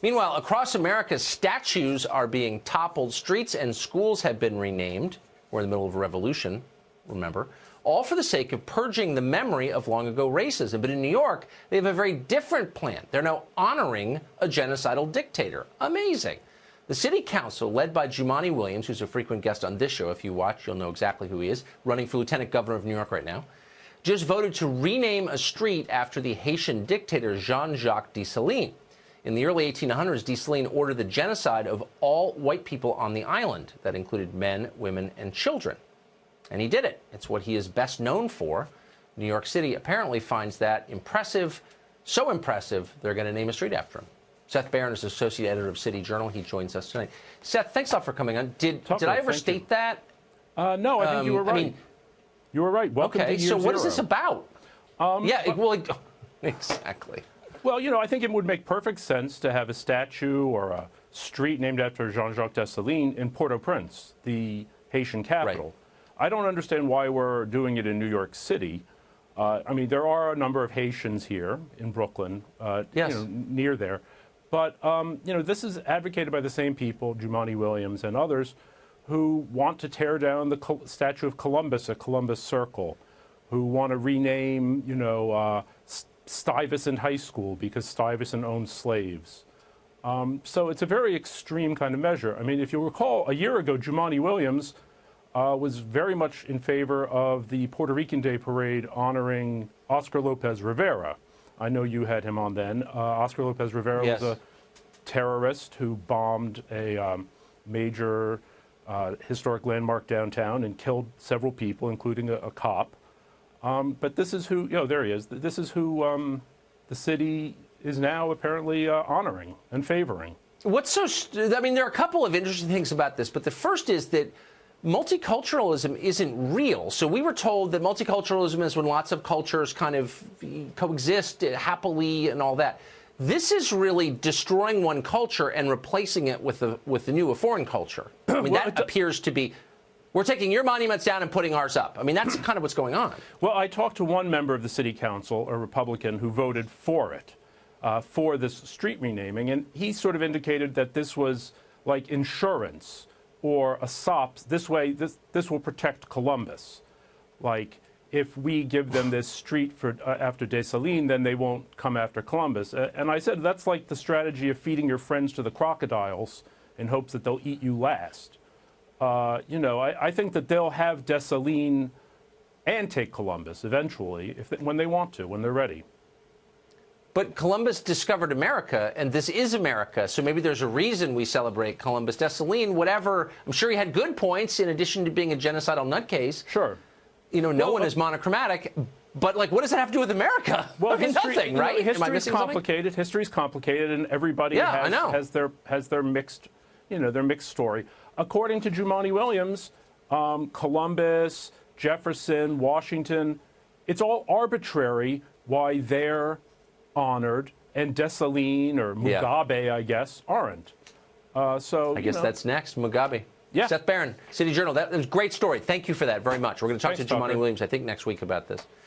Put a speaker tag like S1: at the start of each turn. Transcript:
S1: Meanwhile, across America, statues are being toppled. Streets and schools have been renamed. We're in the middle of a revolution, remember, all for the sake of purging the memory of long-ago racism. But in New York, they have a very different plan. They're now honoring a genocidal dictator. Amazing. The city council, led by Jumaane Williams, who's a frequent guest on this show. If you watch, you'll know exactly who he is, running for lieutenant governor of New York right now, just voted to rename a street after the Haitian dictator Jean-Jacques Dessalines. In the early 1800s, Dessalines ordered the genocide of all white people on the island. That included men, women, and children. And he did it. It's what he is best known for. New York City apparently finds that impressive, so impressive, they're going to name a street after him. Seth Barron is associate editor of City Journal. He joins us tonight. Seth, thanks a lot for coming on. Did I ever state that?
S2: No, I think you were right.
S1: I mean,
S2: you were right. Welcome to year
S1: so what
S2: zero.
S1: is this about? Exactly.
S2: Well, you know, I think it would make perfect sense to have a statue or a street named after Jean-Jacques Dessalines in Port-au-Prince, the Haitian capital.
S1: Right.
S2: I don't understand why we're doing it in New York City. I mean, there are a number of Haitians here in Brooklyn,
S1: yes.
S2: Near there. But, this is advocated by the same people, Jumaane Williams and others, who want to tear down the statue of Columbus at Columbus Circle, who want to rename, Stuyvesant High School because Stuyvesant owned slaves. So it's a very extreme kind of measure. I mean, if you recall, a year ago, Jumaane Williams was very much in favor of the Puerto Rican Day Parade honoring Oscar Lopez Rivera. I know you had him on then. Oscar Lopez Rivera
S1: yes.
S2: was a terrorist who bombed a major historic landmark downtown and killed several people, including a cop. But this is who, there he is. This is who the city is now apparently honoring and favoring.
S1: I mean, there are a couple of interesting things about this, but the first is that multiculturalism isn't real. So we were told that multiculturalism is when lots of cultures kind of coexist happily and all that. This is really destroying one culture and replacing it with the new, a foreign culture. I mean, that appears to be, we're taking your monuments down and putting ours up. I mean, that's kind of what's going on.
S2: Well, I talked to one member of the city council, a Republican, who voted for it, for this street renaming, and he sort of indicated that this was like insurance or a SOPs. This way, this will protect Columbus. Like, if we give them this street for after Dessalines, then they won't come after Columbus. And I said, that's like the strategy of feeding your friends to the crocodiles in hopes that they'll eat you last. I think that they'll have Dessalines and take Columbus eventually, when they want to, when they're ready.
S1: But Columbus discovered America, and this is America, so maybe there's a reason we celebrate Columbus. Dessalines, whatever, I'm sure he had good points in addition to being a genocidal nutcase.
S2: Sure.
S1: No one is monochromatic, but, like, what does that have to do with America?
S2: Well,
S1: I mean, nothing, right?
S2: History's complicated. History's complicated, and everybody has their mixed, their mixed story. According to Jumaane Williams, Columbus, Jefferson, Washington, it's all arbitrary why they're honored and Dessalines or Mugabe, I guess, aren't. I
S1: guess that's next, Mugabe.
S2: Yeah.
S1: Seth Barron, City Journal. That was a great story. Thank you for that very much. We're going to talk to Jumaane Williams, I think, next week about this.